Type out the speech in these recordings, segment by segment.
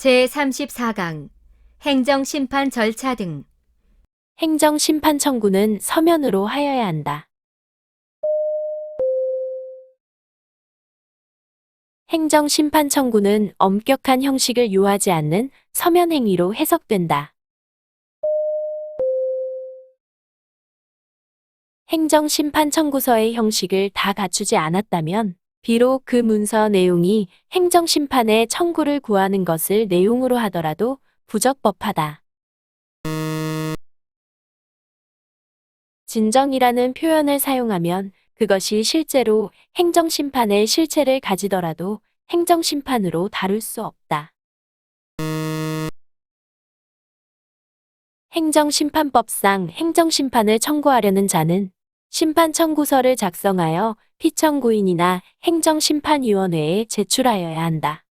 제34강 행정심판 절차 등 행정심판 청구는 서면으로 하여야 한다. 행정심판 청구는 엄격한 형식을 요하지 않는 서면 행위로 해석된다. 행정심판 청구서의 형식을 다 갖추지 않았다면 비록 그 문서 내용이 행정심판의 청구를 구하는 것을 내용으로 하더라도 부적법하다. 진정이라는 표현을 사용하면 그것이 실제로 행정심판의 실체를 가지더라도 행정심판으로 다룰 수 없다. 행정심판법상 행정심판을 청구하려는 자는 심판 청구서를 작성하여 피청구인이나 행정심판위원회에 제출하여야 한다.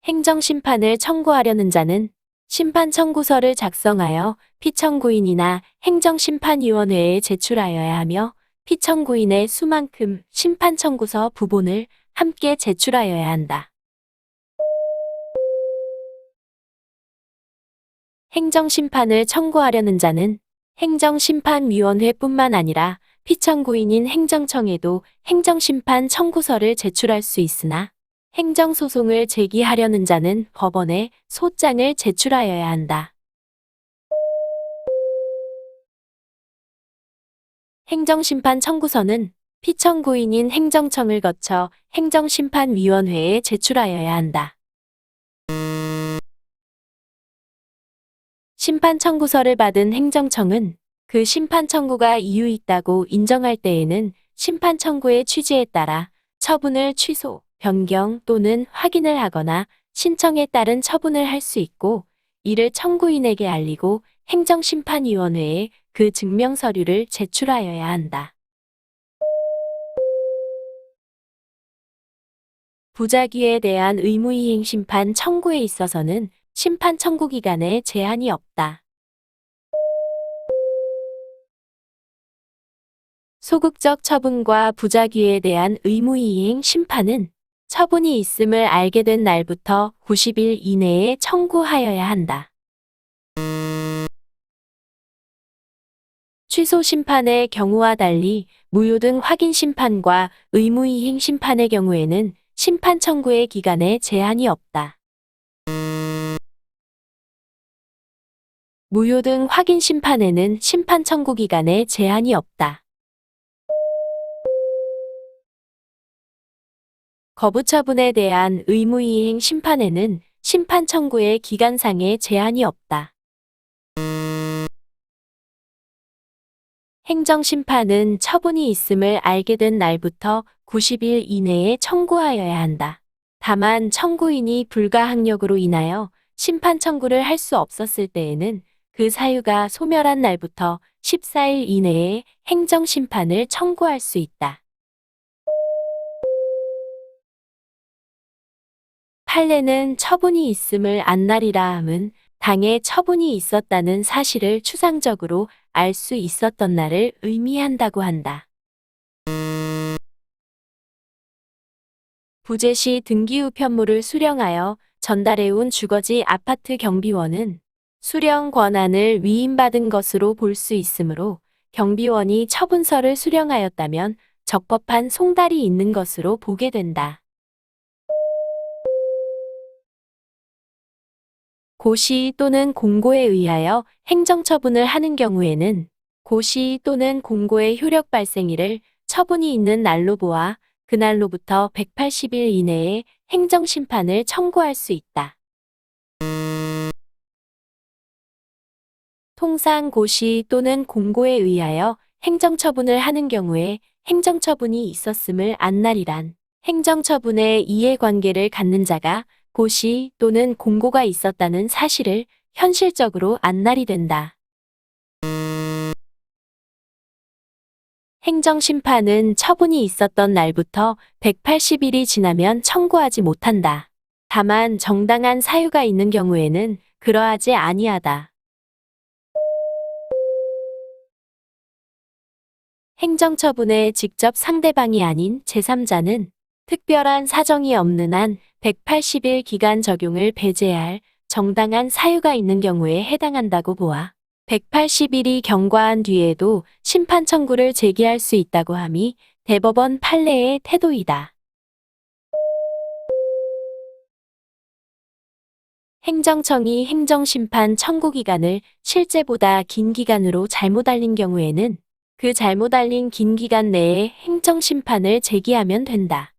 행정심판을 청구하려는 자는 심판 청구서를 작성하여 피청구인이나 행정심판위원회에 제출하여야 하며 피청구인의 수만큼 심판 청구서 부본을 함께 제출하여야 한다. 행정심판을 청구하려는 자는 행정심판위원회뿐만 아니라 피청구인인 행정청에도 행정심판 청구서를 제출할 수 있으나 행정소송을 제기하려는 자는 법원에 소장을 제출하여야 한다. 행정심판 청구서는 피청구인인 행정청을 거쳐 행정심판위원회에 제출하여야 한다. 심판 청구서를 받은 행정청은 그 심판 청구가 이유 있다고 인정할 때에는 심판 청구의 취지에 따라 처분을 취소, 변경 또는 확인을 하거나 신청에 따른 처분을 할 수 있고 이를 청구인에게 알리고 행정심판위원회에 그 증명 서류를 제출하여야 한다. 부작위에 대한 의무이행 심판 청구에 있어서는 심판 청구 기간에 제한이 없다. 소극적 처분과 부작위에 대한 의무이행 심판은 처분이 있음을 알게 된 날부터 90일 이내에 청구하여야 한다. 취소 심판의 경우와 달리 무효 등 확인 심판과 의무이행 심판의 경우에는 심판 청구의 기간에 제한이 없다. 무효 등 확인 심판에는 심판 청구 기간에 제한이 없다. 거부 처분에 대한 의무이행 심판에는 심판 청구의 기간상의 제한이 없다. 행정심판은 처분이 있음을 알게 된 날부터 90일 이내에 청구하여야 한다. 다만 청구인이 불가항력으로 인하여 심판 청구를 할 수 없었을 때에는 그 사유가 소멸한 날부터 14일 이내에 행정심판을 청구할 수 있다. 판례는 처분이 있음을 안날이라 함은 당에 처분이 있었다는 사실을 추상적으로 알 수 있었던 날을 의미한다고 한다. 부재시 등기후 편물을 수령하여 전달해온 주거지 아파트 경비원은 수령 권한을 위임받은 것으로 볼 수 있으므로 경비원이 처분서를 수령하였다면 적법한 송달이 있는 것으로 보게 된다. 고시 또는 공고에 의하여 행정처분을 하는 경우에는 고시 또는 공고의 효력 발생일을 처분이 있는 날로 보아 그날로부터 180일 이내에 행정심판을 청구할 수 있다. 통상 고시 또는 공고에 의하여 행정처분을 하는 경우에 행정처분이 있었음을 안날이란 행정처분의 이해관계를 갖는 자가 고시 또는 공고가 있었다는 사실을 현실적으로 안날이 된다. 행정심판은 처분이 있었던 날부터 180일이 지나면 청구하지 못한다. 다만 정당한 사유가 있는 경우에는 그러하지 아니하다. 행정처분의 직접 상대방이 아닌 제3자는 특별한 사정이 없는 한 180일 기간 적용을 배제할 정당한 사유가 있는 경우에 해당한다고 보아 180일이 경과한 뒤에도 심판 청구를 제기할 수 있다고 함이 대법원 판례의 태도이다. 행정청이 행정심판 청구 기간을 실제보다 긴 기간으로 잘못 알린 경우에는 그 잘못 알린 긴 기간 내에 행정심판을 제기하면 된다.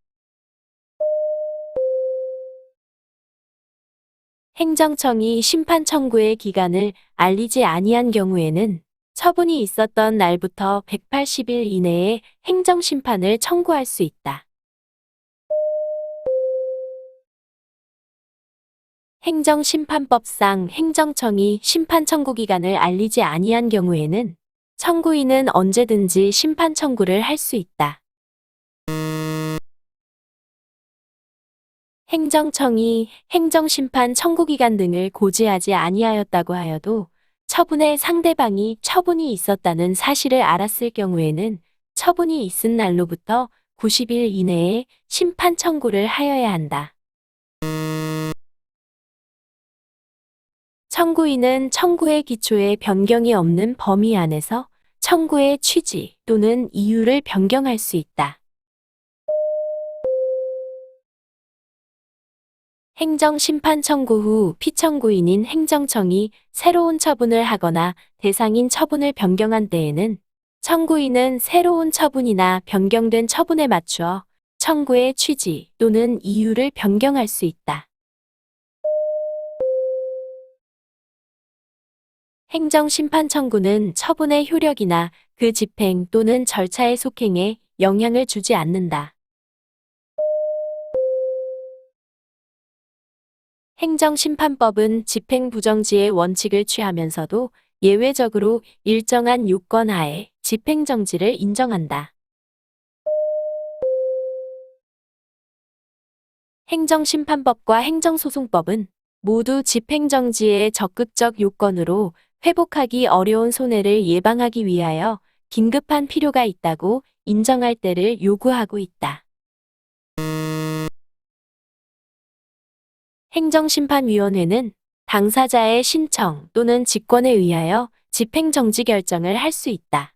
행정청이 심판 청구의 기간을 알리지 아니한 경우에는 처분이 있었던 날부터 180일 이내에 행정심판을 청구할 수 있다. 행정심판법상 행정청이 심판 청구 기간을 알리지 아니한 경우에는 청구인은 언제든지 심판 청구를 할 수 있다. 행정청이 행정심판 청구기간 등을 고지하지 아니하였다고 하여도 처분의 상대방이 처분이 있었다는 사실을 알았을 경우에는 처분이 있은 날로부터 90일 이내에 심판 청구를 하여야 한다. 청구인은 청구의 기초에 변경이 없는 범위 안에서 청구의 취지 또는 이유를 변경할 수 있다. 행정심판 청구 후 피청구인인 행정청이 새로운 처분을 하거나 대상인 처분을 변경한 때에는 청구인은 새로운 처분이나 변경된 처분에 맞추어 청구의 취지 또는 이유를 변경할 수 있다. 행정심판 청구는 처분의 효력이나 그 집행 또는 절차의 속행에 영향을 주지 않는다. 행정심판법은 집행부정지의 원칙을 취하면서도 예외적으로 일정한 요건 하에 집행정지를 인정한다. 행정심판법과 행정소송법은 모두 집행정지의 적극적 요건으로 회복하기 어려운 손해를 예방하기 위하여 긴급한 필요가 있다고 인정할 때를 요구하고 있다. 행정심판위원회는 당사자의 신청 또는 직권에 의하여 집행정지 결정을 할 수 있다.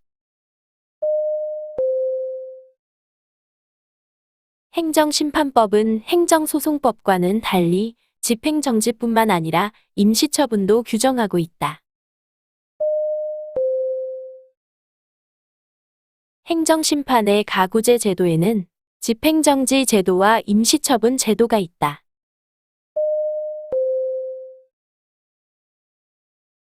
행정심판법은 행정소송법과는 달리 집행정지뿐만 아니라 임시처분도 규정하고 있다. 행정심판의 가구제 제도에는 집행정지 제도와 임시처분 제도가 있다.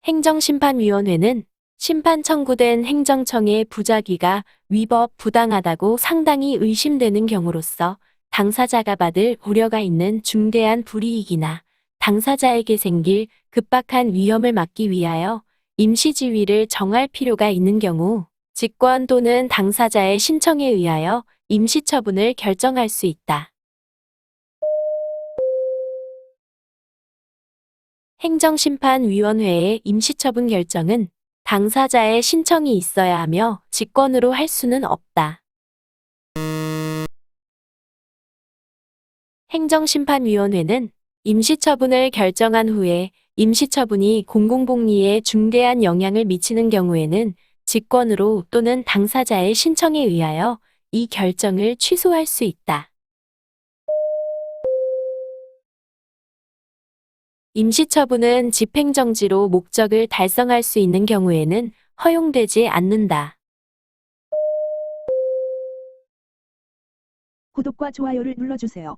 행정심판위원회는 심판 청구된 행정청의 부작위가 위법 부당하다고 상당히 의심되는 경우로서 당사자가 받을 우려가 있는 중대한 불이익이나 당사자에게 생길 급박한 위험을 막기 위하여 임시지위를 정할 필요가 있는 경우 직권 또는 당사자의 신청에 의하여 임시처분을 결정할 수 있다. 행정심판위원회의 임시처분 결정은 당사자의 신청이 있어야 하며 직권으로 할 수는 없다. 행정심판위원회는 임시처분을 결정한 후에 임시처분이 공공복리에 중대한 영향을 미치는 경우에는 직권으로 또는 당사자의 신청에 의하여 이 결정을 취소할 수 있다. 임시처분은 집행정지로 목적을 달성할 수 있는 경우에는 허용되지 않는다. 구독과 좋아요를 눌러주세요.